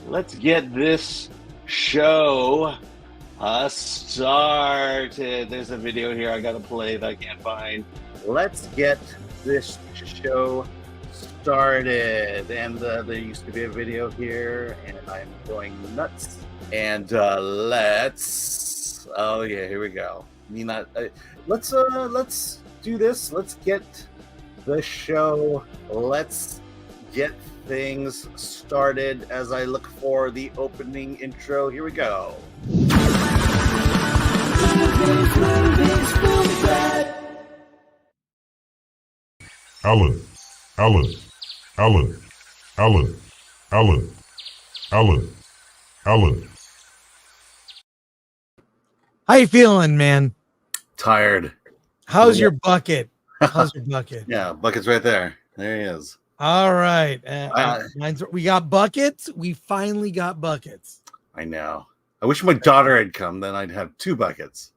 let's get this show started. There's a video here I gotta play that I can't find. Let's get this show started. And there used to be a video here, and I'm going nuts. And let's. Oh yeah, here we go. Let's do this. Let's get the show. Let's get things started as I look for the opening intro. Here we go. Alan. How you feeling, man? Tired. How's your bucket? How's your bucket? Yeah, bucket's right there. There he is. All right. We got buckets. We finally got buckets. I know. I wish my daughter had come, then I'd have two buckets.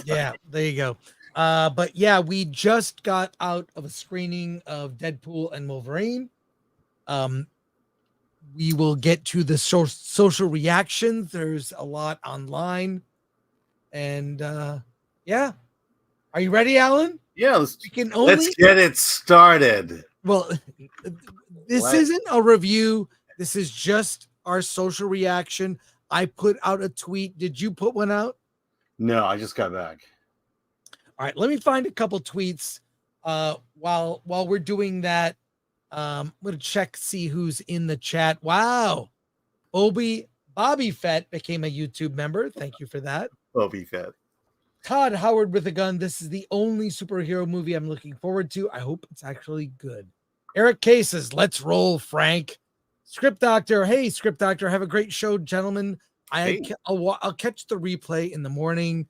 Yeah, there you go. But yeah, we just got out of a screening of Deadpool and Wolverine. We will get to the social reactions. There's a lot online. And yeah. Are you ready, Alan? Yeah, let's get it started. Well, this isn't a review. This is just our social reaction. I put out a tweet. Did you put one out? No, I just got back. All right, let me find a couple tweets while we're doing that. I'm gonna see who's in the chat. Wow, Bobby Fett became a YouTube member. Thank you for that. Bobby Fett. Todd Howard with a gun. This is the only superhero movie I'm looking forward to. I hope it's actually good. Eric K says, let's roll, Frank. Script Doctor. Hey, Script Doctor. Have a great show, gentlemen. I'll catch the replay in the morning.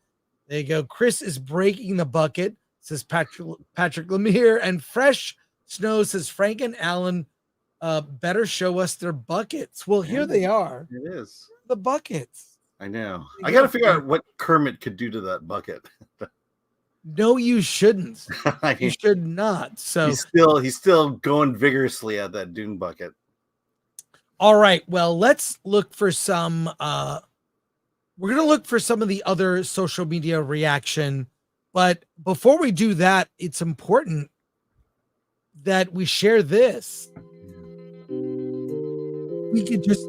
There you go. Chris is breaking the bucket, says Patrick Lemire. And Fresh Snow says, Frank and Alan better show us their buckets. Well, here they are. It is. The buckets. I know. I got to figure out what Kermit could do to that bucket. No, you shouldn't. You should not. So he's still going vigorously at that Dune bucket. All right. Well, let's look for some. We're gonna look for some of the other social media reaction, but before we do that, it's important that we share this. We could just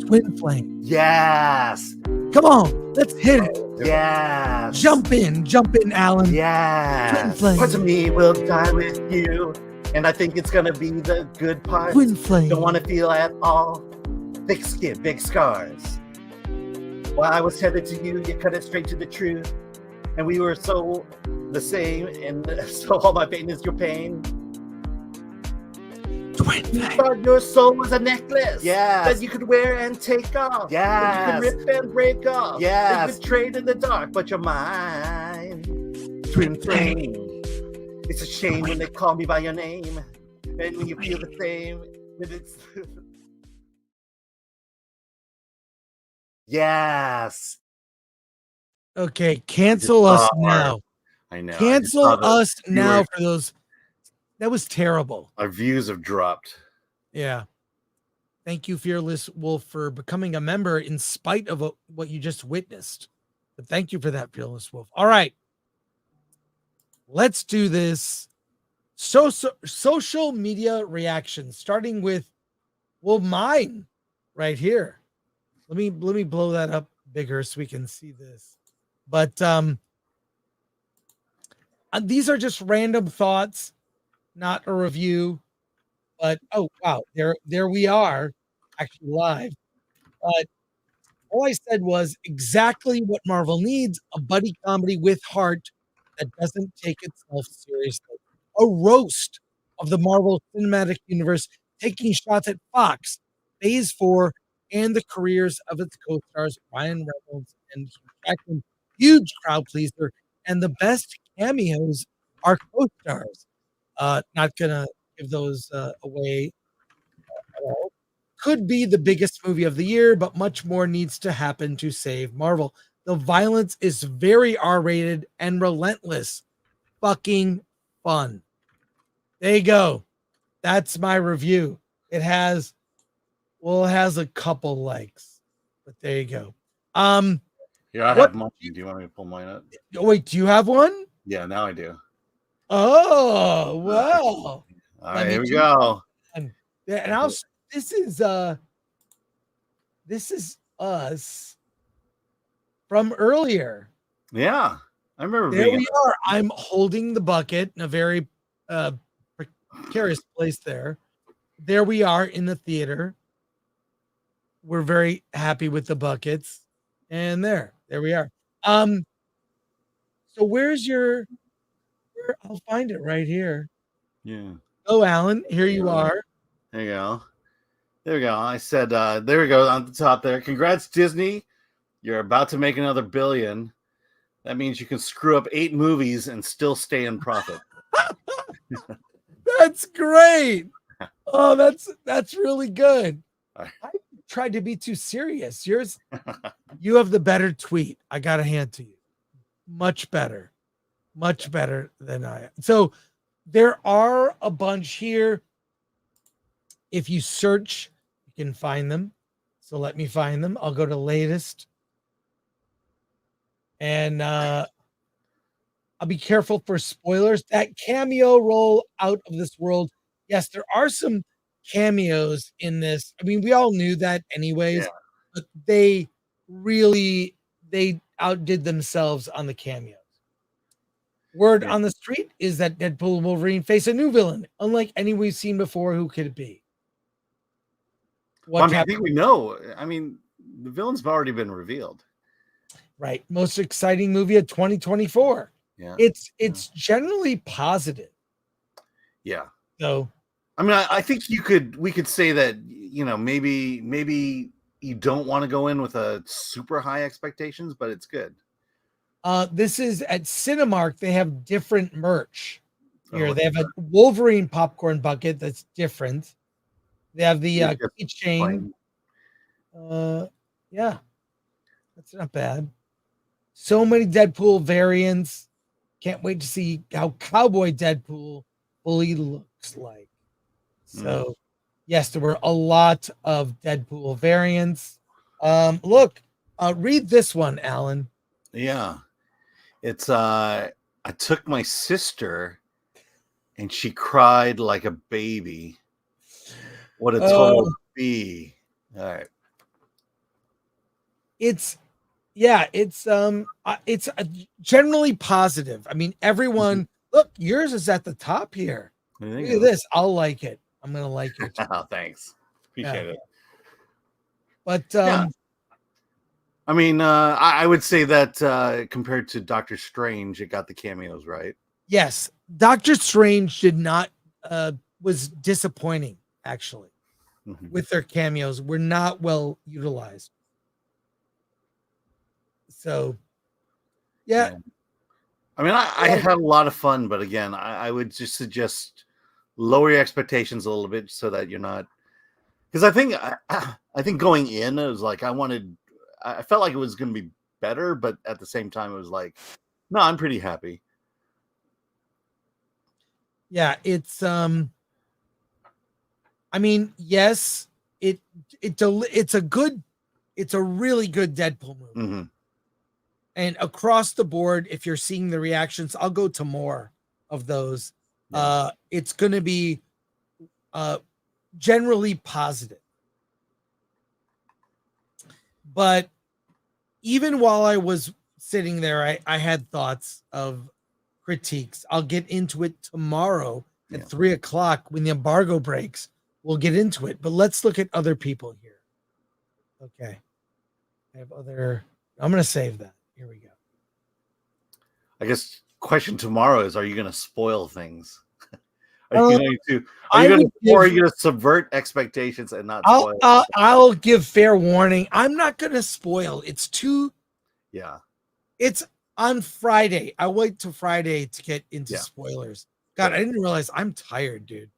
twin flame. Yes. Come on, let's hit it. Yes. Jump in, Alan. Yes. Twin flame. Parts of me will die with you, and I think it's gonna be the good part. Twin flame. Don't want to feel at all. Thick skin, big scars. While I was tethered to you, you cut it straight to the truth, and we were so the same, and so all my pain is your pain. You thought your soul was a necklace that you could wear and take off. That you could rip and break off. That you could trade in the dark, but you're mine. Twin flame. It's a shame when they call me by your name, and when you feel the same. It's yes. Okay, cancel us now. I know. Cancel us now for those. That was terrible. Our views have dropped. Yeah. Thank you, Fearless Wolf, for becoming a member in spite of what you just witnessed. But thank you for that, Fearless Wolf. All right. Let's do this. Social media reactions, starting with, well, mine right here. Let me blow that up bigger so we can see this. But these are just random thoughts. Not a review, but oh wow, there we are, actually live. But all I said was exactly what Marvel needs: a buddy comedy with heart that doesn't take itself seriously. A roast of the Marvel Cinematic Universe, taking shots at Fox, Phase 4, and the careers of its co-stars Ryan Reynolds and Hugh Jackman. Huge crowd pleaser, and the best cameos are co-stars. Not gonna give those away at all. Could be the biggest movie of the year, but much more needs to happen to save Marvel. The violence is very R-rated and relentless. Fucking fun. There you go. That's my review. It has Well, it has a couple likes, but there you go. Here, I What have mine. Do you want me to pull mine up? wait, do you have one? Yeah, now I do. Oh, wow. All right, Let me here we do go. one. Yeah, and I'll this is us from earlier. Yeah, I remember There being. we are. I'm holding the bucket in a very precarious place there. There we are in the theater. We're very happy with the buckets. And there we are. So where's your I'll find it right here. Yeah. Oh, Alan, here you are. There you go. There we go. I said, there we go on the top there. Congrats, Disney. You're about to make another billion. That means you can screw up 8 movies and still stay in profit. That's great. Oh, that's really good. All right. I tried to be too serious. You have the better tweet. I got to hand to you. Much better than I. So there are a bunch here. If you search, you can find them. So let me find them. I'll go to latest. And I'll be careful for spoilers. That cameo role out of this world. Yes, there are some cameos in this. I mean, we all knew that anyways, but they outdid themselves on the cameos. Word on the street is that Deadpool and Wolverine face a new villain, unlike any we've seen before. Who could it be? I think we know. I mean, the villain's already been revealed. Right. Most exciting movie of 2024. Yeah. It's generally positive. Yeah. So I mean, I think we could say that, you know, maybe you don't want to go in with a super high expectations, but it's good. This is at Cinemark. They have different merch here. They have a Wolverine popcorn bucket that's different. They have the keychain. Yeah, that's not bad. So many Deadpool variants. Can't wait to see how Cowboy Deadpool fully looks like. So, yes, there were a lot of Deadpool variants. Look, read this one, Alan. Yeah. It's I took my sister and she cried like a baby. What a total B. All right. It's generally positive. I mean, everyone look, yours is at the top here. Look at this. I'll like it. I'm gonna like it. Oh, thanks. Appreciate it. But I mean, I would say that compared to Doctor Strange, it got the cameos right. Yes, Doctor Strange did not was disappointing actually with their cameos. Were not well utilized. So, yeah. I mean, I had a lot of fun, but again, I would just suggest lower your expectations a little bit so that you're not, because I think going in, it was like I felt like it was going to be better, but at the same time, it was like, no, I'm pretty happy. Yeah, it's I mean, yes, it's a really good Deadpool movie. And across the board, if you're seeing the reactions, I'll go to more of those. Yeah. It's going to be generally positive. But even while I was sitting there, I had thoughts of critiques. I'll get into it tomorrow at 3:00 when the embargo breaks. We'll get into it. But let's look at other people here. Okay. I'm going to save that. Here we go. I guess question tomorrow is: are you going to spoil things? Are you going to subvert expectations and not spoil? I'll give fair warning. I'm not going to spoil. It's too. Yeah. It's on Friday. I wait till Friday to get into spoilers. God, I didn't realize I'm tired, dude.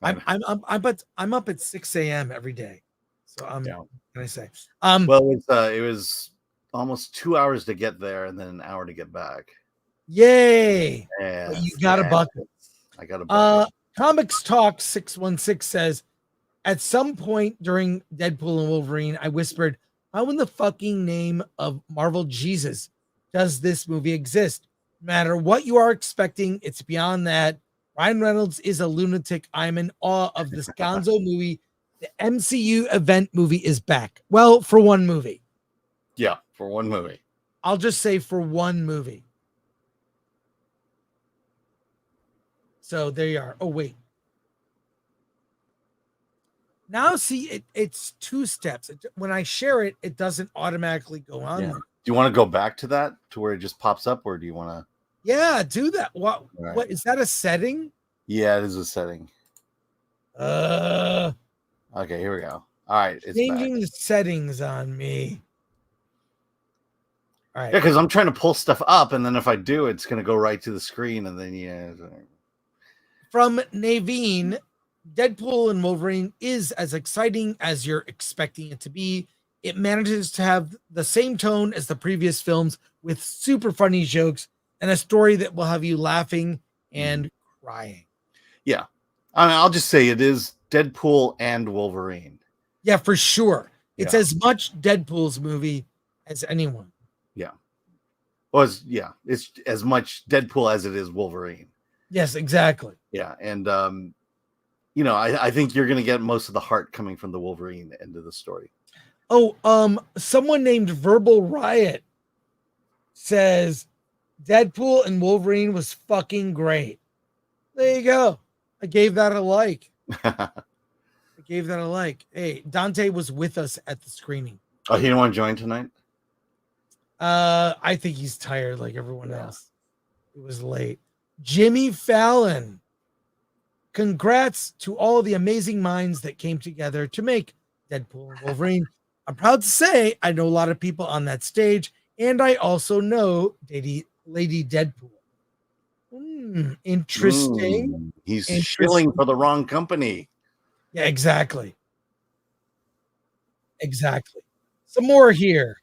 I'm up at 6 a.m. every day. So what can I say? Well, it was almost 2 hours to get there and then an hour to get back. Yay! Yeah, you got a bucket. I got a bucket. Comics Talk 616 says At some point during Deadpool and Wolverine, I whispered, how in the fucking name of Marvel Jesus does this movie exist? No matter what you are expecting, it's beyond that. Ryan Reynolds is a lunatic. I'm in awe of this gonzo movie. The MCU event movie is back. Well, for one movie. Yeah, for one movie. I'll just say for one movie. So there you are. Oh, wait. Now, see, it's two steps. When I share it, it doesn't automatically go on there. Do you want to go back to that, to where it just pops up, or do you want to? Yeah, do that. What is that, a setting? Yeah, it is a setting. Okay, here we go. All right, it's changing back. the settings on me. All right. Yeah, because I'm trying to pull stuff up, and then if I do, it's going to go right to the screen, and then From Naveen, Deadpool and Wolverine is as exciting as you're expecting it to be. It manages to have the same tone as the previous films, with super funny jokes and a story that will have you laughing and crying. Yeah. I mean, I'll just say it is Deadpool and Wolverine. Yeah, for sure. It's as much Deadpool's movie as anyone. Yeah. Well, it's as much Deadpool as it is Wolverine. Yes, exactly. Yeah. And, I think you're going to get most of the heart coming from the Wolverine end of the story. Oh, someone named Verbal Riot says Deadpool and Wolverine was fucking great. There you go. I gave that a like. Hey, Dante was with us at the screening. Oh, he didn't want to join tonight? I think he's tired like everyone else. It was late. Jimmy Fallon. Congrats to all the amazing minds that came together to make Deadpool and Wolverine. I'm proud to say I know a lot of people on that stage, and I also know Lady Deadpool. Interesting. He's shilling for the wrong company. Yeah, exactly. Some more here.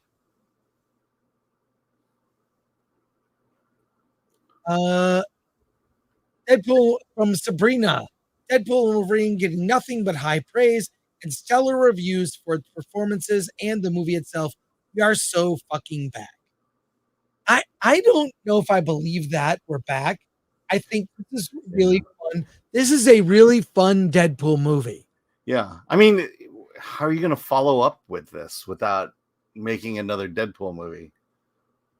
Deadpool from Sabrina. Deadpool and Wolverine getting nothing but high praise and stellar reviews for its performances and the movie itself. We are so fucking back. I don't know if I believe that we're back. I think this is really fun. This is a really fun Deadpool movie. Yeah. I mean, how are you going to follow up with this without making another Deadpool movie?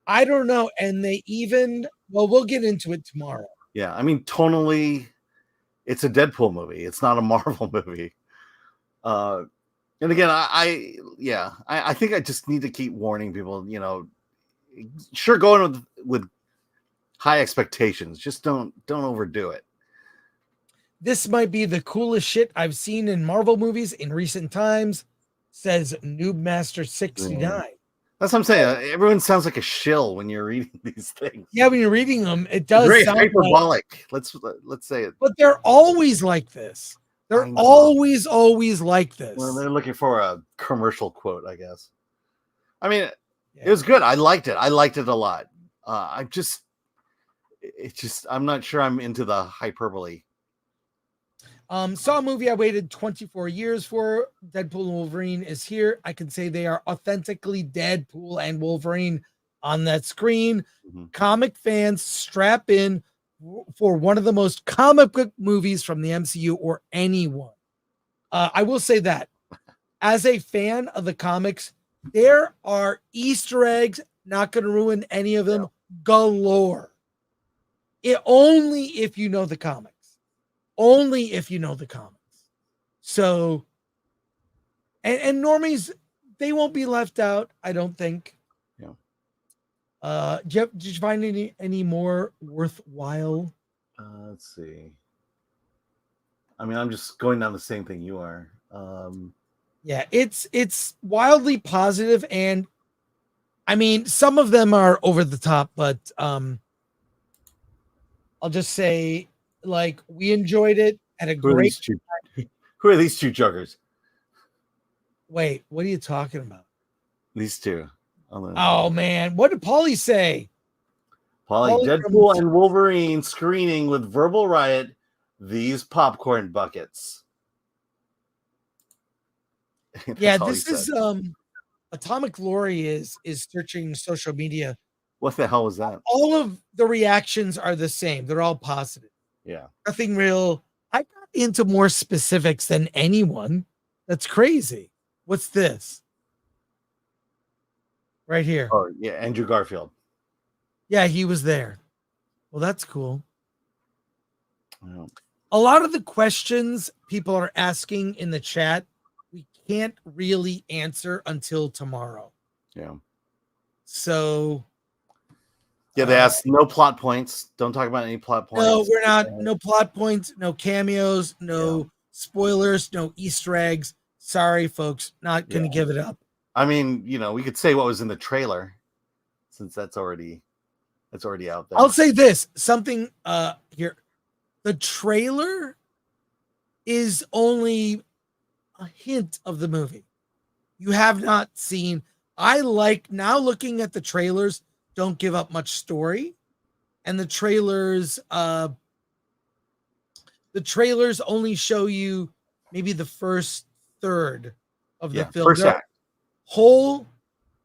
I don't know. And we'll get into it tomorrow. Yeah. I mean, tonally, it's a Deadpool movie. It's not a Marvel movie. And again, I think I just need to keep warning people, sure, going with high expectations. Just don't overdo it. This might be the coolest shit I've seen in Marvel movies in recent times, says Noobmaster69. That's what I'm saying. Everyone sounds like a shill when you're reading these things. Yeah, when you're reading them, it does very sound hyperbolic. Let's say it. But they're always like this. They're always like this. Well, they're looking for a commercial quote, I guess. I mean, it was good. I liked it. I liked it a lot. I'm not sure I'm into the hyperbole. Saw a movie I waited 24 years for. Deadpool and Wolverine is here. I can say they are authentically Deadpool and Wolverine on that screen. Comic fans, strap in for one of the most comic book movies from the MCU or anyone. I will say that as a fan of the comics, there are Easter eggs, not going to ruin any of them, galore. Only if you know the comics. Only if you know the comics. So, and normies, they won't be left out, I don't think. Yeah. Did you find any more worthwhile? Let's see. I mean, I'm just going down the same thing you are. Yeah, it's wildly positive, and I mean, some of them are over the top, but I'll just say, like, we enjoyed it at a great time. Who are these two juggers? Wait, what are you talking about? These two. Oh man, what did Paulie say? Paulie, Deadpool and Wolverine screening with Verbal Riot. These popcorn buckets. Yeah, all he this is said. Atomic Lori is searching social media. What the hell was that? All of the reactions are the same. They're all positive. Yeah. Nothing real. I got into more specifics than anyone. That's crazy. What's this? Right here. Oh, yeah, Andrew Garfield. Yeah, he was there. Well, that's cool. Yeah. A lot of the questions people are asking in the chat, we can't really answer until tomorrow. Yeah. So Yeah, they asked no plot points. Don't talk about any plot points. no, we're not. No plot points, no cameos, no spoilers, no Easter eggs. Sorry, folks, not going to give it up. I mean, we could say what was in the trailer, since that's already out there. I'll say this something here. The trailer is only a hint of the movie. You have not seen. I like now looking at the trailers. Don't give up much story, and the trailers only show you maybe the first third of the film. First act. Whole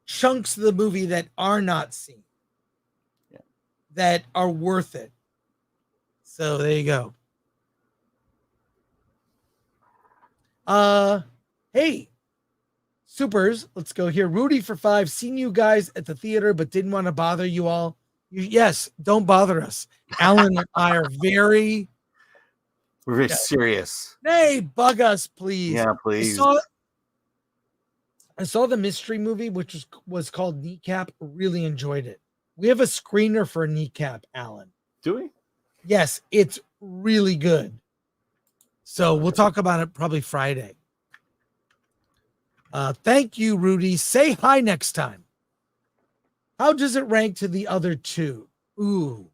chunks of the movie that are not seen, that are worth it. So there you go. Hey, supers, let's go here. Rudy for 5. Seen you guys at the theater, but didn't want to bother you all. Yes, don't bother us. Alan and I are we're very serious. Hey, bug us, please. Yeah, please. I saw the mystery movie, which was called Kneecap. Really enjoyed it. We have a screener for Kneecap, Alan. Do we? Yes, it's really good. So we'll talk about it probably Friday. Thank you, Rudy. Say hi next time. How does it rank to the other two? Ooh.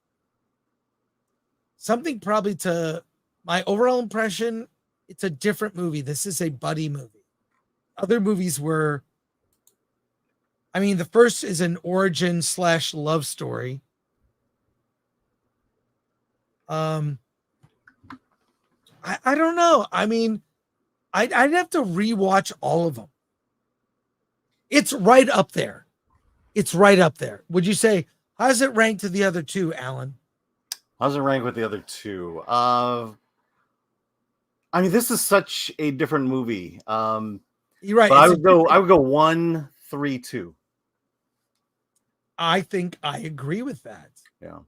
Something probably to my overall impression, it's a different movie. This is a buddy movie. Other movies were, the first is an origin / love story. I don't know. I'd have to rewatch all of them. It's right up there. Would you say, how does it rank to the other two, Alan? How does it rank with the other two? This is such a different movie. You're right. But I would go 1, 3, 2. I think I agree with that. Yeah.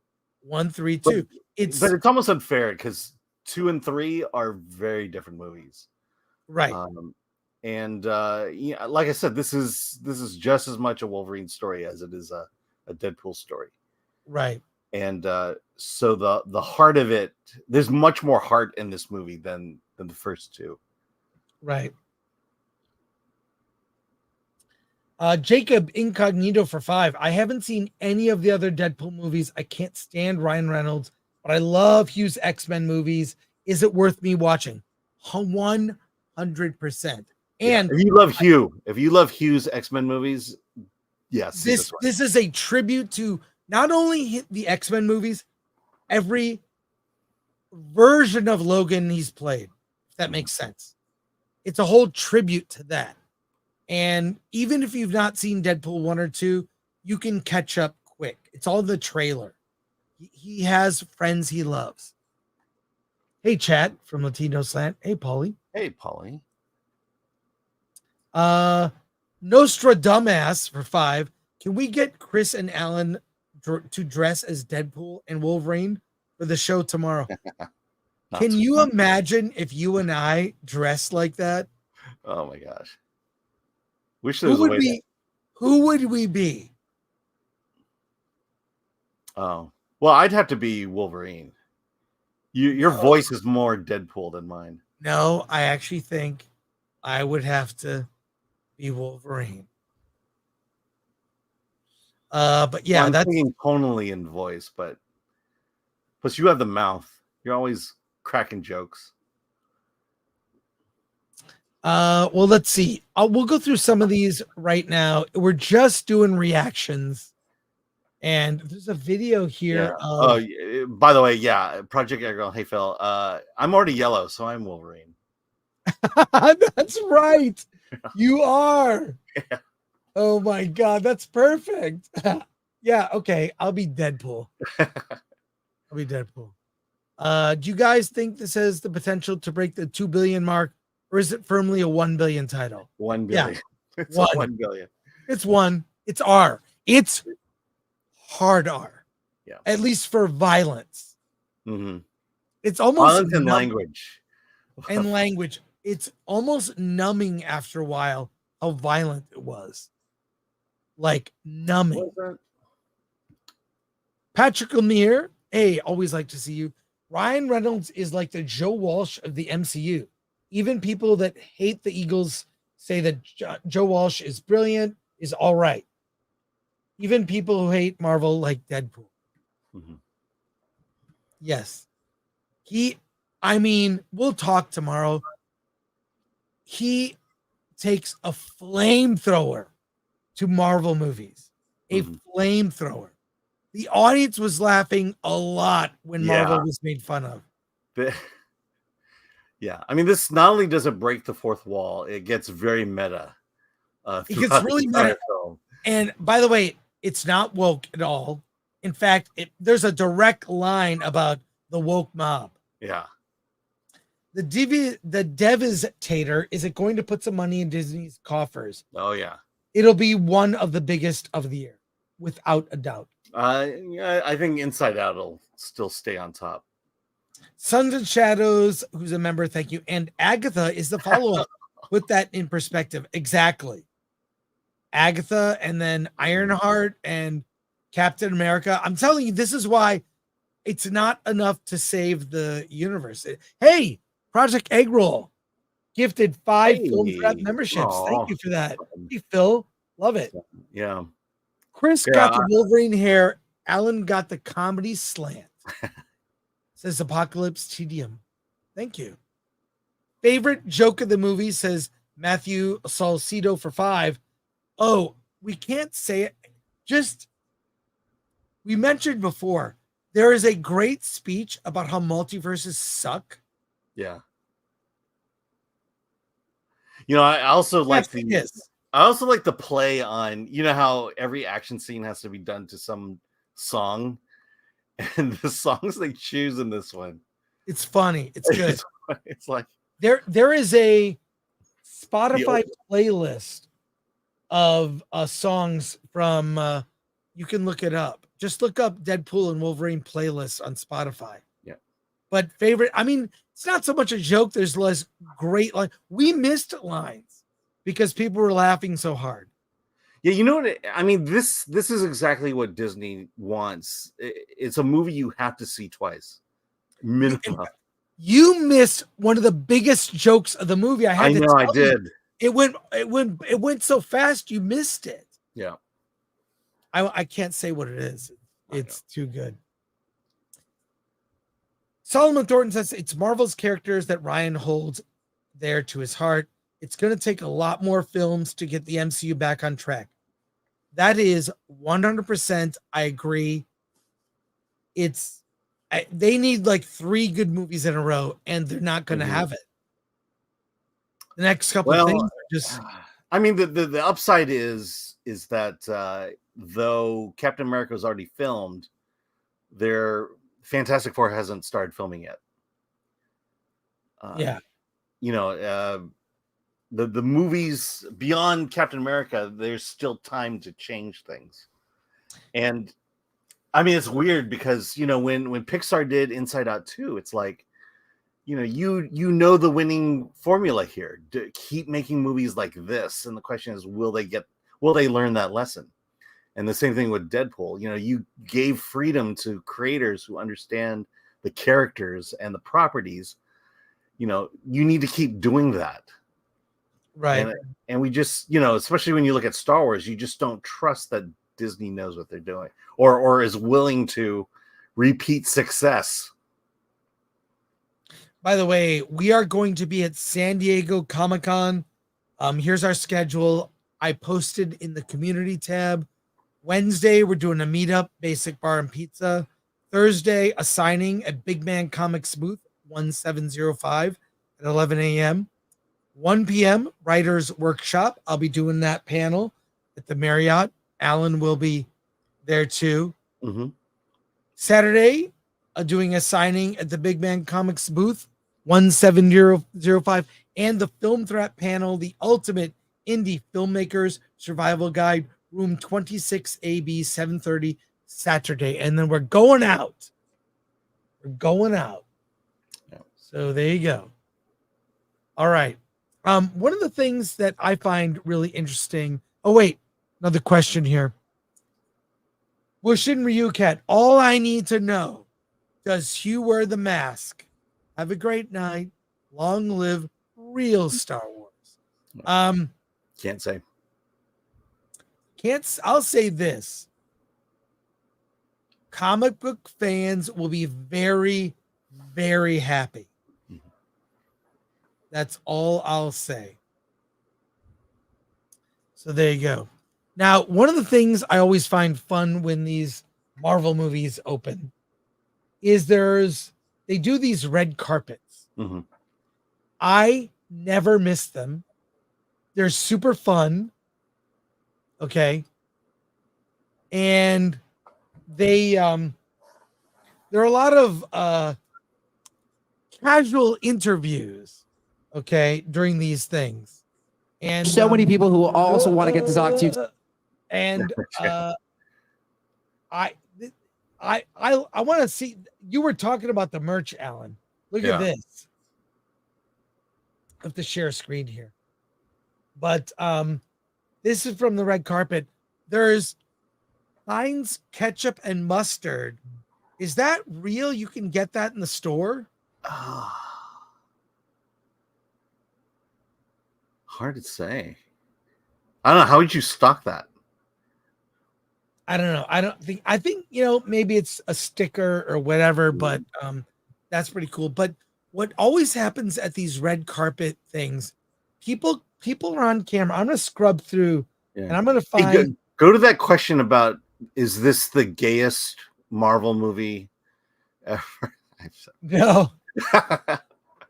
1, 3, 2. But it's almost unfair because 2 and 3 are very different movies. Right. Like I said, this is just as much a Wolverine story as it is a Deadpool story. Right. And so the heart of it, there's much more heart in this movie than the first two. Right. Jacob Incognito for 5. I haven't seen any of the other Deadpool movies. I can't stand Ryan Reynolds, but I love Hughes X-Men movies. Is it worth me watching? 100%. And if you love Hughes X-Men movies, yes. This is a tribute to not only the X-Men movies, every version of Logan he's played, if that makes sense. It's a whole tribute to that. And even if you've not seen Deadpool 1 or 2, you can catch up quick. It's all the trailer. He has friends he loves. Hey, chat from Latino Slant. Hey, Paulie. Hey, Paulie. Nostra Dumbass for 5. Can we get Chris and Alan to dress as Deadpool and Wolverine for the show tomorrow? Can you imagine if you and I dressed like that? Oh my gosh. Wish there was a way who would we be? Oh, well, I'd have to be Wolverine. Your voice is more Deadpool than mine. No, I actually think I would have to be Wolverine. But yeah, I'm thinking tonally in voice, but plus you have the mouth. You're always cracking jokes. Well, let's see. We'll go through some of these right now. We're just doing reactions, and there's a video here. Yeah. By the way, yeah, Project Airgirl. Hey, Phil. I'm already yellow, so I'm Wolverine. That's right. You are. Yeah. Oh my god, that's perfect. Yeah, okay. I'll be Deadpool. I'll be Deadpool. Do you guys think this has the potential to break the 2 billion mark, or is it firmly a 1 billion title? 1 Yeah, billion. It's one. a 1 billion. It's one. It's R. It's hard R. Yeah. At least for violence. Mm-hmm. It's almost Violence and language. and language. It's almost numbing after a while how violent it was. Like numbing. What was that? Patrick Lemire, hey, always like to see you. Ryan Reynolds is like the Joe Walsh of the MCU. Even people that hate the Eagles say that Joe Walsh is brilliant, is all right. Even people who hate Marvel like Deadpool. Mm-hmm. Yes. We'll talk tomorrow. He takes a flamethrower to Marvel movies. A flamethrower. The audience was laughing a lot when Marvel was made fun of. Yeah. I mean, this not only does it break the fourth wall, it gets very meta. It gets really meta. And by the way, it's not woke at all. In fact, there's a direct line about the woke mob. Yeah. The Devastator, is it going to put some money in Disney's coffers? Oh, yeah. It'll be one of the biggest of the year, without a doubt. Yeah, I think Inside Out will still stay on top. Sons and Shadows, who's a member, thank you. And Agatha is the follow-up. Put that in perspective. Exactly. Agatha, and then Ironheart and Captain America. I'm telling you, this is why it's not enough to save the universe. Hey, Project Egg Roll gifted 5 Film Threat memberships. Thank you for that. Hey, Phil. Love it. Yeah. Chris got the Wolverine hair. Alan got the comedy slant. Says Apocalypse Tedium. Thank you. Favorite joke of the movie, says Matthew Salcido for 5. Oh, we can't say it. We mentioned before, there is a great speech about how multiverses suck. Yeah. I also like the play on, how every action scene has to be done to some song, and the songs they choose in this one. It's funny. It's good. It's like there is a Spotify playlist of songs from you can look it up. Just look up Deadpool and Wolverine playlists on Spotify. Yeah. But favorite, it's not so much a joke. There's less great lines. We missed lines because people were laughing so hard. Yeah, you know what? This is exactly what Disney wants. It's a movie you have to see twice. Minimum. You missed one of the biggest jokes of the movie. I did. It went so fast you missed it. Yeah. I can't say what it is. It's too good. Solomon Thornton says it's Marvel's characters that Ryan holds there to his heart. It's going to take a lot more films to get the MCU back on track. That is 100%. I agree. They need like 3 good movies in a row, and they're not going to have it. The next couple of things are just. The upside is that though Captain America was already filmed, their Fantastic Four hasn't started filming yet. The movies beyond Captain America, there's still time to change things. And it's weird because when Pixar did Inside Out 2, it's like the winning formula here. Keep making movies like this, and the question is, will they learn that lesson? And the same thing with Deadpool. You gave freedom to creators who understand the characters and the properties. You need to keep doing that. Right. And we just, especially when you look at Star Wars, you just don't trust that Disney knows what they're doing or is willing to repeat success. By the way, we are going to be at San Diego Comic-Con. Here's our schedule. I posted in the community tab. Wednesday, we're doing a meetup, Basic Bar and Pizza. Thursday, a signing at Big Man Comics booth 1705 at 11 a.m. 1 p.m. Writers Workshop. I'll be doing that panel at the Marriott. Alan will be there too. Mm-hmm. Saturday, doing a signing at the Big Man Comics booth, 17005, and the Film Threat panel, the ultimate indie filmmakers survival guide, room 26AB, 7:30 Saturday. And then we're going out. We're going out. Yeah. So there you go. All right. One of the things that I find really interesting. Oh, wait, another question here. Wushin Ryukat, all I need to know, does Hugh wear the mask? Have a great night. Long live real Star Wars. Can't say. I'll say this. Comic book fans will be very, very happy. That's all I'll say. So there you go. Now, one of the things I always find fun when these Marvel movies open is they do these red carpets. Mm-hmm. I never miss them. They're super fun. Okay. And there are a lot of casual interviews, okay, during these things. And so many people who also want to get to talk to you. And I want to see, you were talking about the merch, Alan. Look at this. I have to share a screen here. But this is from the red carpet. There's Heinz ketchup and mustard. Is that real? You can get that in the store? Hard to say. I don't know. How would you stock that? I don't know. I think, maybe it's a sticker or whatever, but that's pretty cool. But what always happens at these red carpet things, people are on camera. I'm going to scrub through and I'm going to find. Hey, go to that question about, is this the gayest Marvel movie ever? No.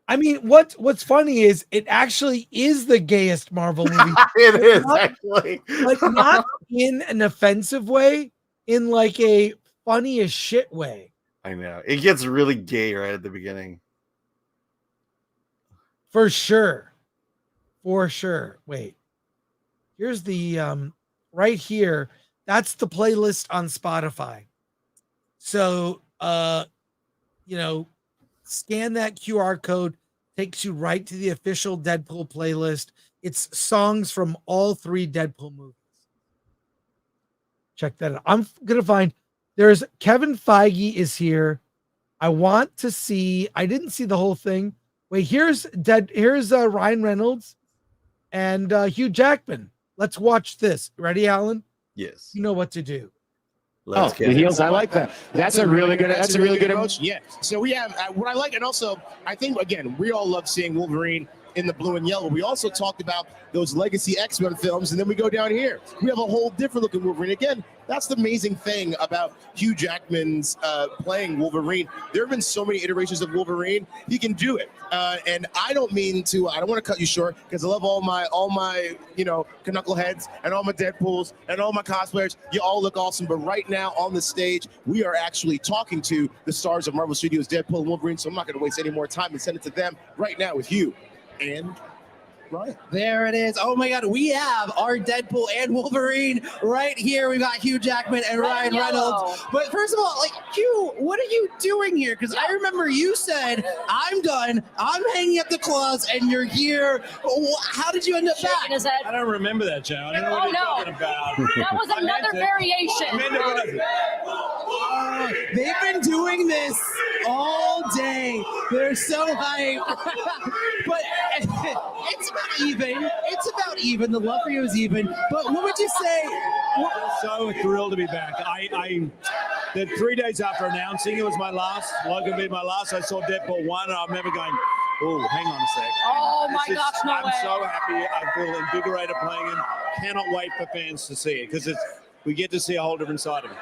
I mean, what's funny is it actually is the gayest Marvel movie. It is actually, but not in an offensive way, in like a funny as shit way. I know it gets really gay right at the beginning. For sure. Wait, here's the right here. That's the playlist on Spotify. So scan that QR code, takes you right to the official Deadpool playlist. It's songs from all 3 Deadpool movies. Check that out. I'm gonna find there's Kevin Feige is here. I want to see, I didn't see the whole thing. Wait, here's Ryan Reynolds and Hugh Jackman. Let's watch this. Ready, Alan? Yes. You know what to do. Let's the heels. I like that. That's a really good approach. Yeah. So we have what I like, and also I think again we all love seeing Wolverine in the blue and yellow. We also talked about those legacy X-Men films, and then we go down here. We have a whole different looking Wolverine. Again, that's the amazing thing about Hugh Jackman's playing Wolverine. There have been so many iterations of Wolverine. He can do it. And I don't want to cut you short because I love all my knuckleheads and all my Deadpools and all my cosplayers. You all look awesome. But right now on the stage, we are actually talking to the stars of Marvel Studios, Deadpool and Wolverine. So I'm not going to waste any more time and send it to them right now with Hugh and Ryan. There it is. Oh my God, we have our Deadpool and Wolverine right here. We've got Hugh Jackman and Ryan Reynolds. But first of all, Hugh, what are you doing here? Because I remember you said, I'm done. I'm hanging up the claws, and you're here. How did you end up back? His head. I don't remember that, Joe. I don't know what you're talking about. That was another variation. They've been doing this all day. They're so hyped. But it's about even. It's about even. The love for you is even. But what would you say? So thrilled to be back. I did 3 days after announcing it was my last, Logan being my last, I saw Deadpool 1, and I remember going, oh, hang on a sec. Oh my gosh, no way. I'm so happy. I feel invigorated playing him. Cannot wait for fans to see it because we get to see a whole different side of him.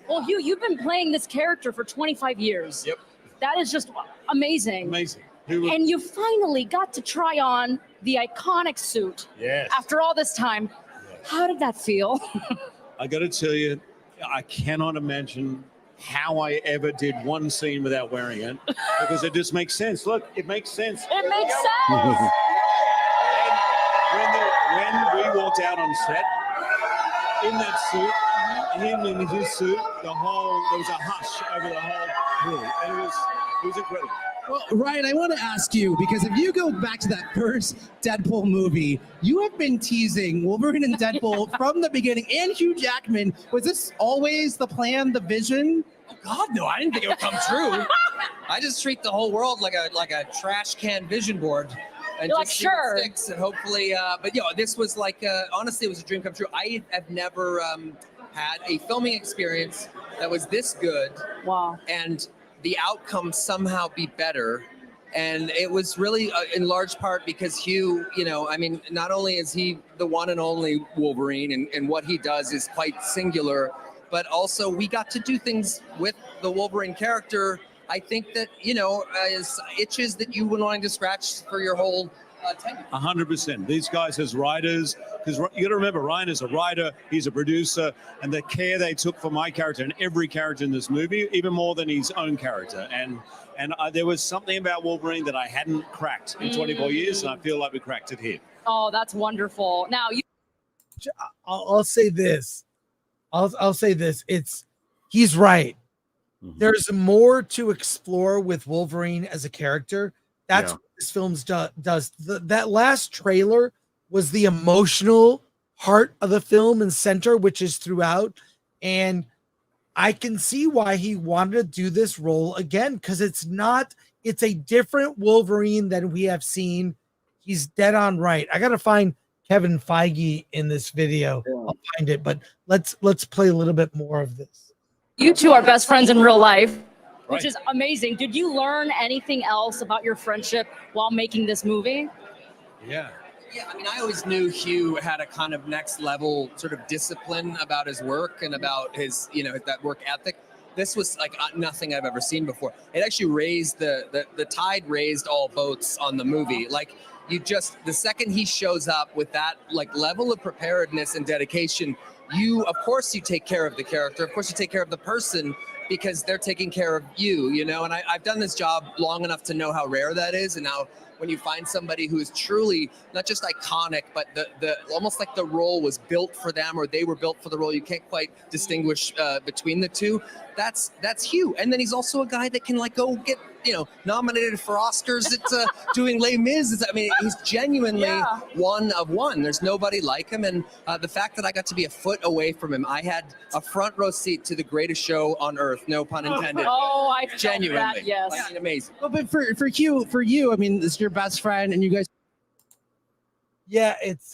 Well, Hugh, you've been playing this character for 25 years. Yep. That is just amazing. Amazing. And you finally got to try on the iconic suit. Yes. After all this time. How did that feel? I got to tell you, I cannot imagine how I ever did one scene without wearing it because it just makes sense. Look, it makes sense. It makes sense. When we walked out on set in that suit, him in his suit, there was a hush over the whole room, and it was incredible. Well, Ryan, I want to ask you, because if you go back to that first Deadpool movie, you have been teasing Wolverine and Deadpool from the beginning, and Hugh Jackman. Was this always the plan, the vision? Oh God, no! I didn't think it would come true. I just treat the whole world like a trash can vision board, and You're just like, see what sure. sticks, and hopefully. But this was like honestly, it was a dream come true. I have never had a filming experience that was this good. Wow. And the outcome somehow be better. And it was really in large part because Hugh, not only is he the one and only Wolverine and what he does is quite singular, but also we got to do things with the Wolverine character. I think that, is itches that you would want to scratch for your whole tenure. 100%. These guys as writers, because you got to remember, Ryan is a writer, he's a producer, and the care they took for my character and every character in this movie, even more than his own character. And there was something about Wolverine that I hadn't cracked in 24 years, and I feel like we cracked it here. Oh, that's wonderful. Now, I'll say this. I'll say this. He's right. Mhm. There's more to explore with Wolverine as a character. That's what this film does. That last trailer was the emotional heart of the film and center, which is throughout. And I can see why he wanted to do this role again, because it's a different Wolverine than we have seen. He's dead on right. I got to find Kevin Feige in this video. Yeah. I'll find it, but let's play a little bit more of this. you two are best friends in real life, which Right. is amazing. Did you learn anything else about your friendship while making this movie? Yeah. Yeah, I always knew Hugh had a kind of next level sort of discipline about his work and about his, that work ethic. This was like nothing I've ever seen before. It actually raised the tide raised all boats on the movie. Like the second he shows up with that like level of preparedness and dedication, of course you take care of the character, of course you take care of the person, because they're taking care of you, and I've done this job long enough to know how rare that is. And now when you find somebody who is truly not just iconic, but the almost like the role was built for them or they were built for the role, you can't quite distinguish between the two. That's Hugh. And then he's also a guy that can like go get nominated for Oscars at doing Les Mis. He's genuinely one of one. There's nobody like him. And the fact that I got to be a foot away from him, I had a front row seat to the greatest show on earth, no pun intended. Oh, I felt Genuinely. that, yes. Amazing. Well, but for Hugh, this is your best friend, and you guys. Yeah, it's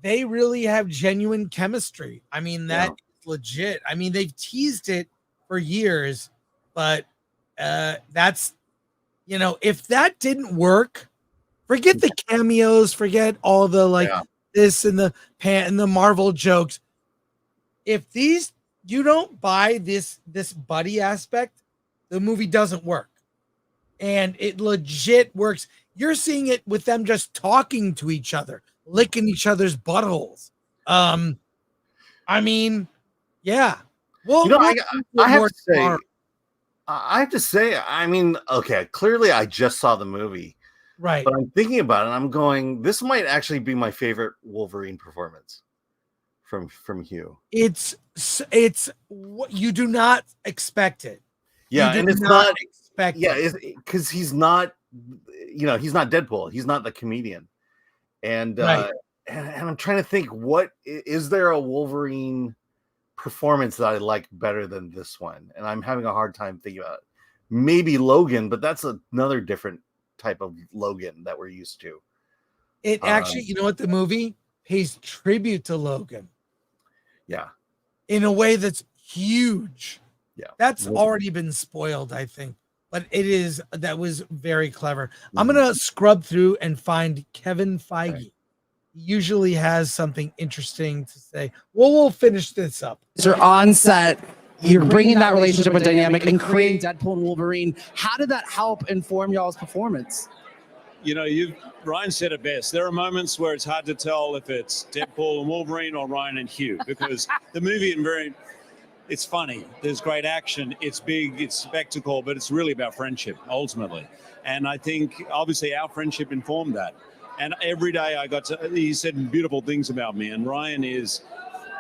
they really have genuine chemistry. That is legit. They've teased it for years, but that's if that didn't work, forget the cameos, forget all the this and the Marvel jokes. If you don't buy this buddy aspect, the movie doesn't work. And it legit works. You're seeing it with them just talking to each other, licking each other's buttholes. Yeah. Well, I have to say, okay, clearly I just saw the movie. Right. But I'm thinking about it and I'm going, this might actually be my favorite Wolverine performance from Hugh. It's what you do not expect it. Yeah, You and do it's not expect it. because he's not he's not Deadpool. He's not the comedian. And Right. and I'm trying to think, what is there a Wolverine performance that I like better than this one? And I'm having a hard time thinking about it. Maybe Logan, but that's another different type of Logan that we're used to. It actually, the movie pays tribute to Logan. Yeah. In a way that's huge. Yeah. That's already been spoiled, I think. But that was very clever. I'm gonna scrub through and find Kevin Feige. Right. He usually has something interesting to say. Well, we'll finish this up. You're on set you're bringing that relationship and dynamic and creating Deadpool and Wolverine. How did that help inform y'all's performance? You know, Ryan said it best. There are moments where it's hard to tell if it's Deadpool and Wolverine or Ryan and Hugh, because the movie it's funny. There's great action. It's big. It's spectacle, but it's really about friendship ultimately. And I think obviously our friendship informed that. And every day he said beautiful things about me. And Ryan is,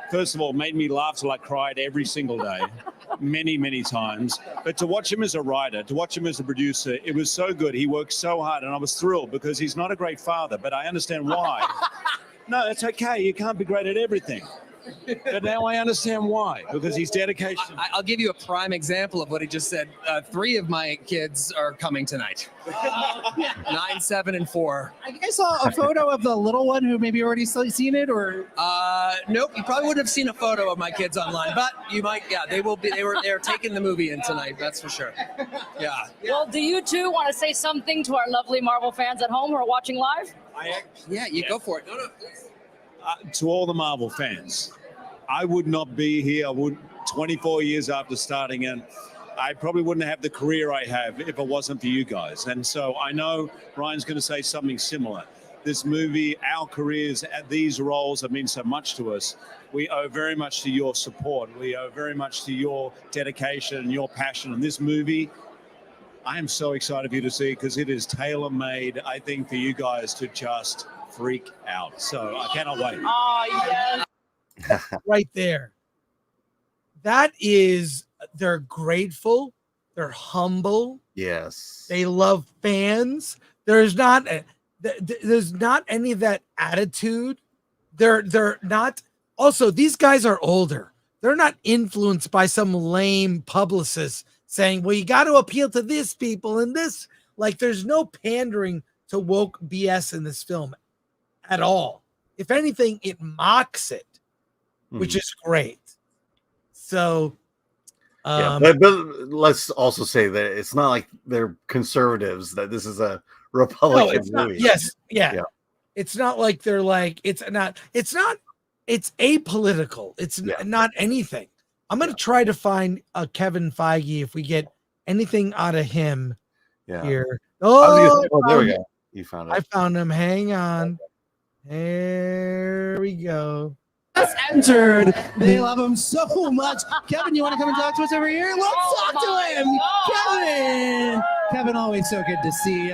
first of all, made me laugh till I cried every single day, many, many times. But to watch him as a writer, to watch him as a producer, it was so good. He worked so hard, and I was thrilled because he's not a great father, but I understand why. No, it's okay. You can't be great at everything. But now I understand why, because he's dedication. I'll give you a prime example of what he just said. 3 of my kids are coming tonight. 9, 7, and 4. I think I saw a photo of the little one who maybe already seen it, or nope. You probably wouldn't have seen a photo of my kids online, but you might. Yeah, they will be. They're taking the movie in tonight. That's for sure. Yeah. Well, do you two want to say something to our lovely Marvel fans at home who are watching live? Go for it. No, please. To all the Marvel fans, I would not be here. 24 years after starting, and I probably wouldn't have the career I have if it wasn't for you guys. And so I know Ryan's going to say something similar. This movie, our careers at these roles have meant so much to us. We owe very much to your support. We owe very much to your dedication and your passion. And this movie, I am so excited for you to see, because it is tailor-made, I think, for you guys to just freak out. So I cannot wait. Oh, yes. Right there. That is, they're grateful. They're humble. Yes. They love fans. There's not any of that attitude. They're not. Also, these guys are older. They're not influenced by some lame publicist saying, well, you got to appeal to this people and this. Like, there's no pandering to woke BS in this film at all. If anything, it mocks it, which is great. So, but let's also say that it's not like they're conservatives, that this is a Republican movie. Yeah. It's not like they're like, it's apolitical. It's not anything. I'm going to try to find Kevin Feige if we get anything out of him here. Oh, there we go. You found it. I found him. Hang on. There we go. Just entered. They love him so much. Kevin, you want to come and talk to us over here? Let's talk to him. Kevin. Kevin, always so good to see.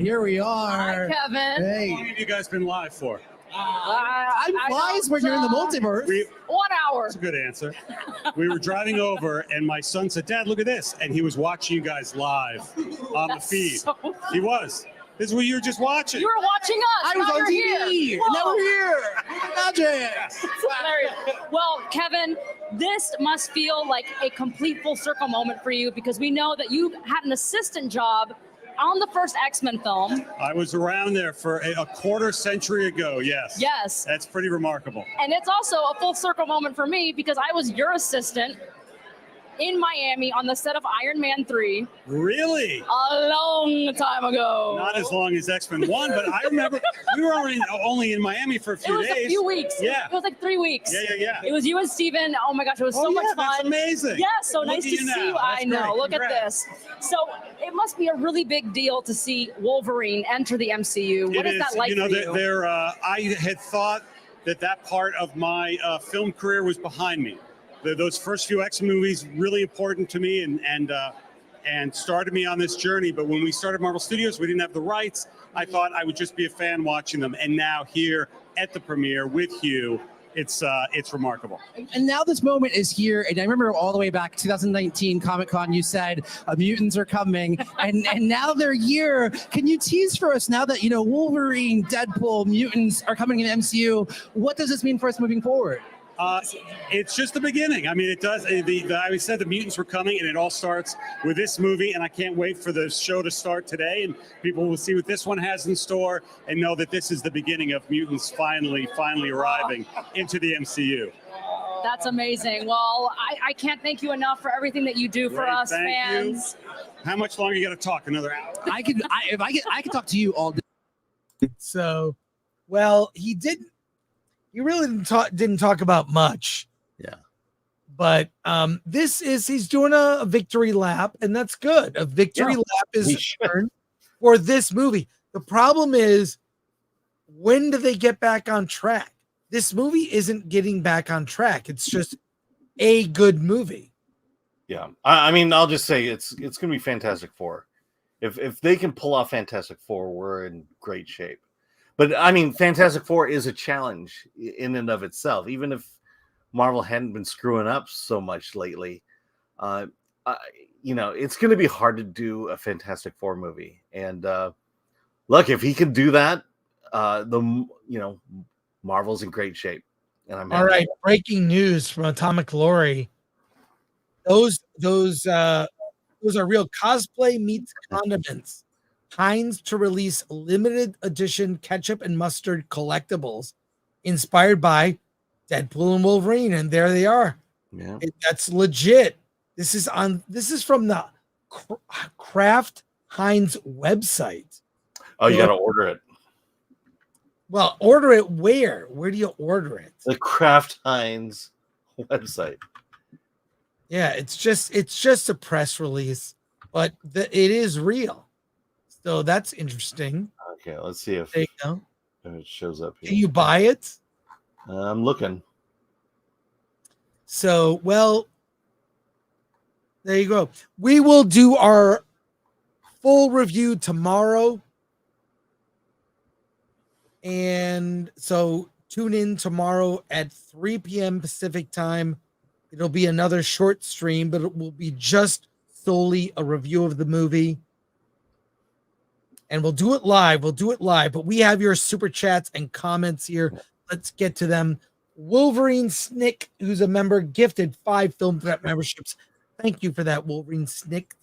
Here we are. Hi, Kevin. Hey. How long have you guys been live for? I'm wise when you're in the multiverse. 1 hour. That's a good answer. We were driving over, and my son said, Dad, look at this. And he was watching you guys live on the feed. He was. This is what you were just watching. You were watching us. I was on TV. Now we're here. Magic. Well, Kevin, this must feel like a complete full circle moment for you, because we know that you had an assistant job on the first X-Men film. I was around there for a quarter century ago, yes. Yes. That's pretty remarkable. And it's also a full circle moment for me, because I was your assistant in Miami on the set of Iron Man 3. Really? A long time ago. Not as long as X-Men 1, but I remember we were only in Miami for a few days. It was a few weeks. Yeah. It was like 3 weeks. Yeah. It was you and Steven. Oh my gosh, it was so much fun. That's amazing. Yeah, so nice to see you. I know. Look at this. So it must be a really big deal to see Wolverine enter the MCU. What is that like for you? I had thought that part of my film career was behind me. Those first few X movies really important to me and started me on this journey. But when we started Marvel Studios, we didn't have the rights. I thought I would just be a fan watching them. And now here at the premiere with Hugh, it's remarkable. And now this moment is here. And I remember all the way back 2019 Comic-Con, you said mutants are coming, and now they're here. Can you tease for us now that Wolverine, Deadpool, mutants are coming in MCU? What does this mean for us moving forward? It's just the beginning. I mean, it does. I said the mutants were coming, and it all starts with this movie. And I can't wait for the show to start today, and people will see what this one has in store and know that this is the beginning of mutants finally arriving into the MCU. That's amazing. Well, I can't thank you enough for everything that you do for us fans. You. How much longer you got to talk? Another hour? I could talk to you all day. So, well, he really didn't talk about much. Yeah. But he's doing a victory lap, and that's good. A victory lap is earned for this movie. The problem is, when do they get back on track? This movie isn't getting back on track. It's just a good movie. Yeah, I mean, I'll just say it's going to be Fantastic Four. If they can pull off Fantastic Four, we're in great shape. But I mean, Fantastic Four is a challenge in and of itself. Even if Marvel hadn't been screwing up so much lately, it's going to be hard to do a Fantastic Four movie. And look, if he can do that, Marvel's in great shape. And I'm all right. Breaking news from Atomic Glory. Those are real. Cosplay meets condiments. Heinz to release limited edition ketchup and mustard collectibles inspired by Deadpool and Wolverine, and there they are. Yeah, that's legit. This is from the Kraft Heinz website. Oh, you got to order it. Well, order it where? Where do you order it? The Kraft Heinz website. Yeah, it's just a press release, but it is real. So that's interesting. Okay, let's see if there you go. If it shows up here. Can you buy it? I'm looking. So, well, there you go. We will do our full review tomorrow. And so tune in tomorrow at 3 p.m. Pacific time. It'll be another short stream, but it will be just solely a review of the movie. And we'll do it live. But we have your super chats and comments here. Let's get to them. Wolverine Snick, who's a member, gifted 5 Film Threat memberships. Thank you for that, Wolverine Snick.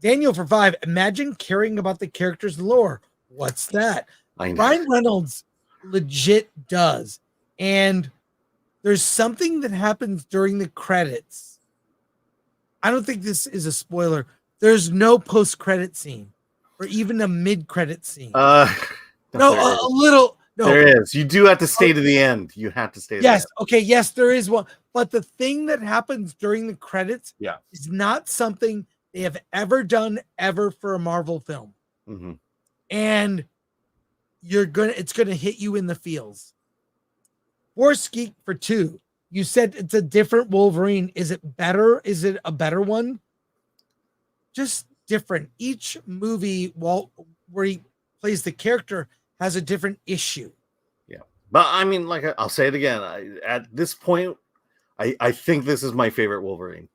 Daniel for 5. Imagine caring about the character's lore. What's that? Ryan Reynolds legit does. And there's something that happens during the credits. I don't think this is a spoiler. There's no post-credit scene or even a mid-credit scene. No, a little. No, there is. You do have to stay to the end. You have to stay. Yes. To the end. Okay. Yes, there is one. But the thing that happens during the credits is not something they have ever done for a Marvel film. Mm-hmm. And it's gonna hit you in the feels. Force Geek for 2. You said it's a different Wolverine. Is it better? Is it a better one? Just different. Each movie, where he plays the character, has a different issue. Yeah, but I mean, like I'll say it again. At this point, I think this is my favorite Wolverine.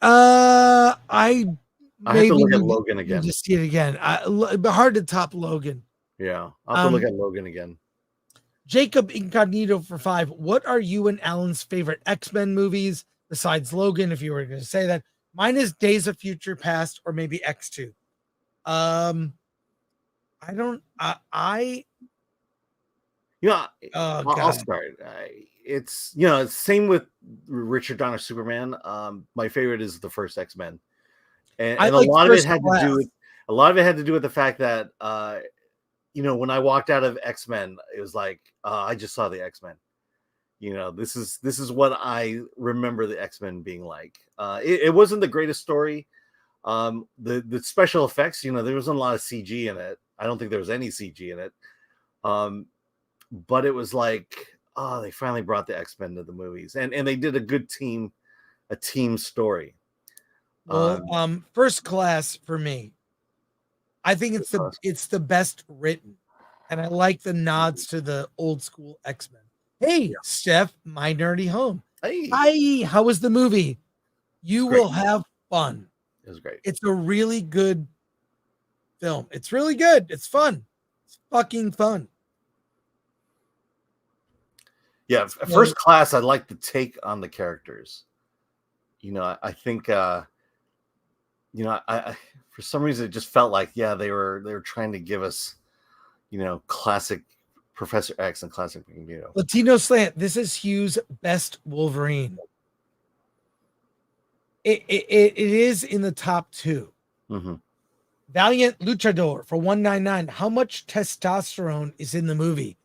I have to look at Logan again. Just see it again. Hard to top Logan. Yeah, I'll have to look at Logan again. Jacob Incognito for 5. What are you and Alan's favorite X-Men movies besides Logan? If you were going to say that, mine is Days of Future Past or maybe X2. I'll start. It's it's same with Richard Donner Superman. My favorite is the first X-Men, and a lot of it had to do with the fact that when I walked out of X-Men, it was like I just saw the X-Men. This is what I remember the X-Men being like. It wasn't the greatest story. The special effects, there wasn't a lot of CG in it. I don't think there was any CG in it. But it was like, they finally brought the X-Men to the movies, and they did a good team story. Well, First Class for me, I think it's the best written, and I like the nods to the old school X-Men. Hey, Steph, my nerdy home. Hey, hi, how was the movie? You will have fun. It was great. It's a really good film. It's really good. It's fun. It's fucking fun. Yeah, First Class, I like the take on the characters. I think I for some reason it just felt like they were trying to give us classic Professor X and classic Magneto. Latino Slant, this is Hugh's best Wolverine. It is in the top 2. Mm-hmm. Valiant Luchador for 199. How much testosterone is in the movie?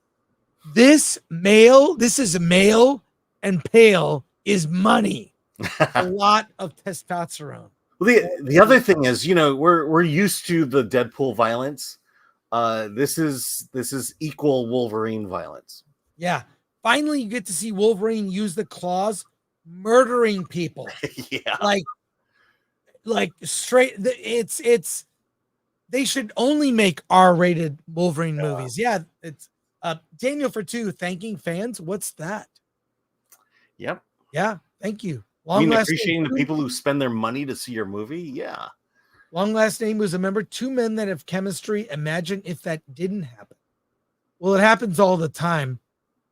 This is male and pale is money. A lot of testosterone. Well, the other thing is, we're used to the Deadpool violence. This is equal Wolverine violence. Yeah. Finally, you get to see Wolverine use the claws, murdering people. Yeah. Like straight. It's. They should only make R-rated Wolverine movies. Yeah. It's Daniel for 2 thanking fans. What's that? Yep. Yeah. Thank you. Appreciating the people who spend their money to see your movie. Yeah. Long last name was a member. 2 men that have chemistry. Imagine if that didn't happen. Well, it happens all the time.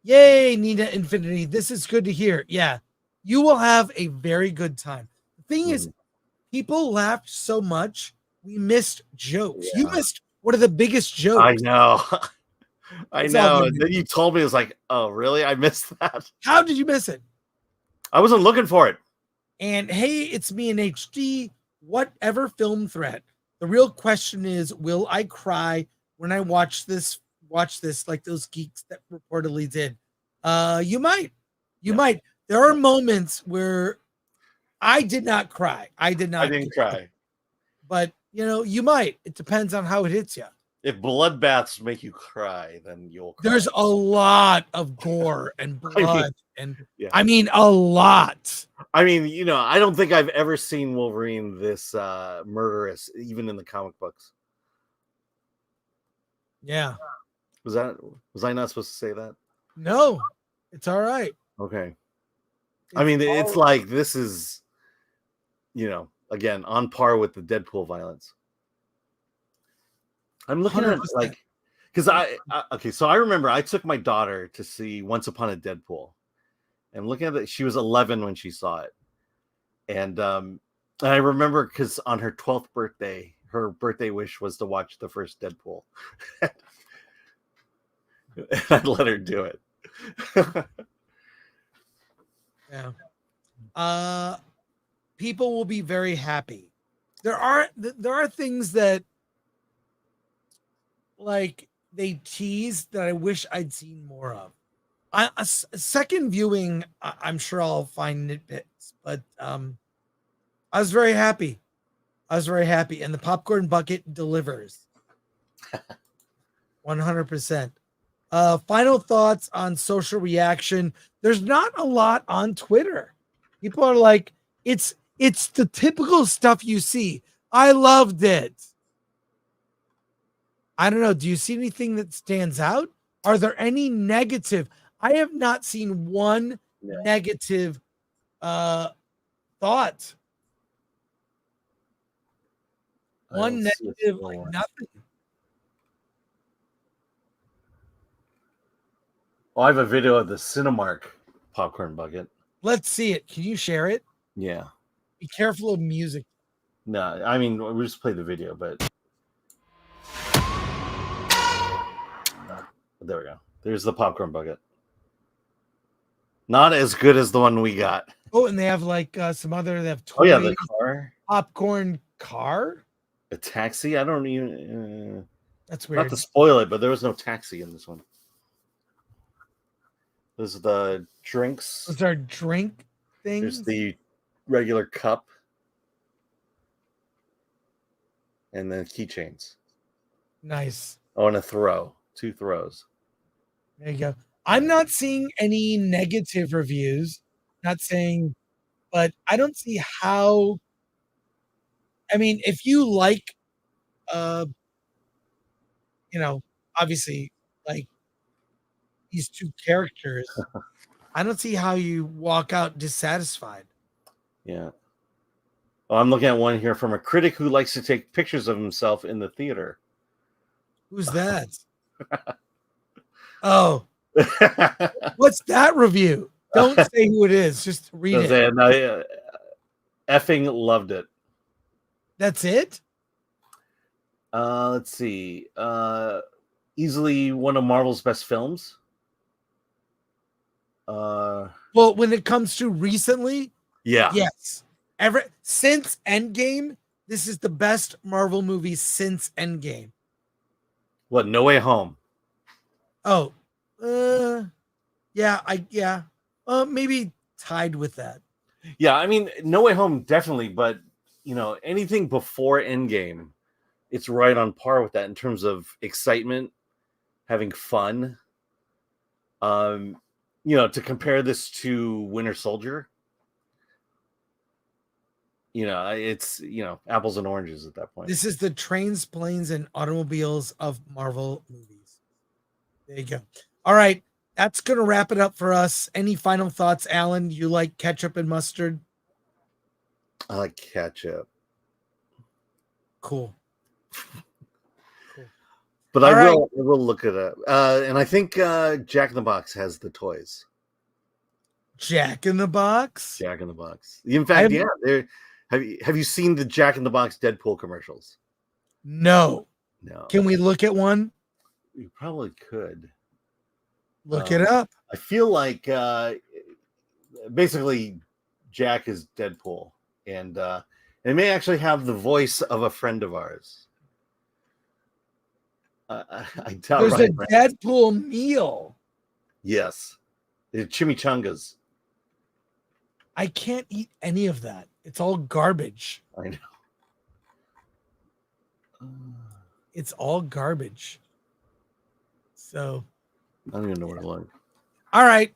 Yay, Nina Infinity. This is good to hear. Yeah. You will have a very good time. The thing is, people laughed so much, we missed jokes. Yeah. You missed one of the biggest jokes. I know. I It's all know. good. And then you told me, it was like, oh, really? I missed that. How did you miss it? I wasn't looking for it. And hey, it's me in HD. Whatever film threat. The real question is, will I cry when I watch this like those geeks that reportedly did? You might. You might. There are moments where I did not cry. I didn't cry. But you might. It depends on how it hits you. If bloodbaths make you cry, then you'll cry. There's a lot of gore and blood, yeah. I mean a lot. I mean, I don't think I've ever seen Wolverine this murderous, even in the comic books. Yeah. Was I not supposed to say that? No, it's all right. Okay. I mean, it's like this is, again, on par with the Deadpool violence. I'm looking 100%. at because so I remember I took my daughter to see Once Upon a Deadpool, and looking at it, she was 11 when she saw it, and I remember because on her 12th birthday, her birthday wish was to watch the first Deadpool. I'd let her do it. Yeah. People will be very happy. There are things that they tease that I wish I'd seen more of. A second viewing, I'm sure I'll find nitpicks, but I was very happy. And the popcorn bucket delivers. 100%. Final thoughts on social reaction. There's not a lot on Twitter. People are like, it's the typical stuff you see. I loved it. I don't know. Do you see anything that stands out? Are there any negative? I have not seen one negative thought. One negative, nothing. Oh, I have a video of the Cinemark popcorn bucket. Let's see it. Can you share it? Yeah. Be careful of music. No, I mean, we just played the video, but there we go. There's the popcorn bucket. Not as good as the one we got. Oh, and they have some other. They have toys, the car, popcorn car, a taxi. I don't even. That's weird. Not to spoil it, but there was no taxi in this one. This is the drinks. Those are drink things. There's the regular cup, and then keychains. Nice. Oh, and a throw. 2 throws. There you go. I'm not seeing any negative reviews. Not saying, but I don't see how. I mean, if you like, obviously, like these 2 characters, I don't see how you walk out dissatisfied. Yeah. Well, I'm looking at one here from a critic who likes to take pictures of himself in the theater. Who's that? Oh. What's that review? Don't say who it is. Just read it. And I effing loved it. That's it? Let's see. Easily one of Marvel's best films. Well, when it comes to recently, yes. Since Endgame, this is the best Marvel movie since Endgame. What? No Way Home. Oh, Yeah, maybe tied with that. Yeah, I mean, No Way Home definitely, but anything before Endgame, it's right on par with that in terms of excitement, having fun. To compare this to Winter Soldier, it's apples and oranges at that point. This is the trains, planes, and automobiles of Marvel movies. There you go. All right, that's gonna wrap it up for us. Any final thoughts, Alan? You like ketchup and mustard? I like ketchup. Cool. But I will look it up. And I think Jack in the Box has the toys. Jack in the Box? Jack in the Box. In fact, have you seen the Jack in the Box Deadpool commercials? No. No. Can we look at one? You probably could. Look it up. I feel like basically Jack is Deadpool. And it may actually have the voice of a friend of ours. I doubt there's a Deadpool meal. Yes. It's chimichangas. I can't eat any of that. It's all garbage. I know. It's all garbage. So I don't even know where to look. All right.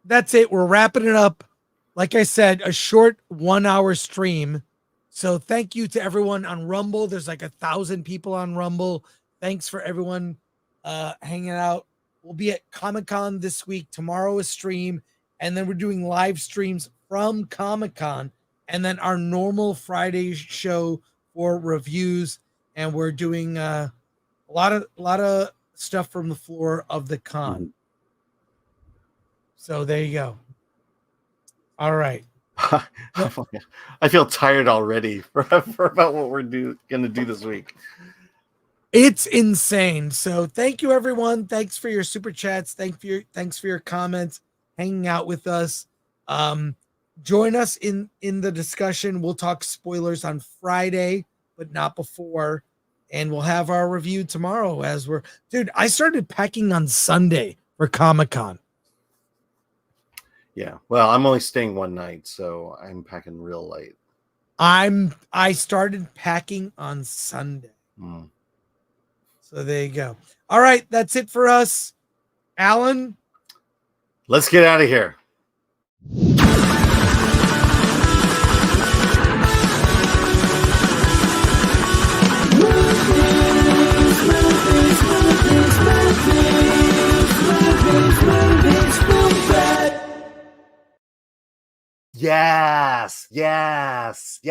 That's it. We're wrapping it up. Like I said, a short 1 hour stream. So thank you to everyone on Rumble. There's like 1,000 people on Rumble. Thanks for everyone hanging out. We'll be at Comic-Con this week. Tomorrow a stream. And then we're doing live streams from Comic-Con. And then our normal Friday show for reviews. And we're doing a lot of stuff from the floor of the con. Mm-hmm. So there you go. All right. I feel tired already for about what we're going to do this week. It's insane. So thank you, everyone. Thanks for your super chats. Thanks for your comments, hanging out with us. Join us in the discussion. We'll talk spoilers on Friday, but not before. And we'll have our review tomorrow I started packing on Sunday for Comic-Con. Yeah. Well, I'm only staying one night, so I'm packing real light. I started packing on Sunday. So there you go. All right, that's it for us. Alan, let's get out of here. Yes.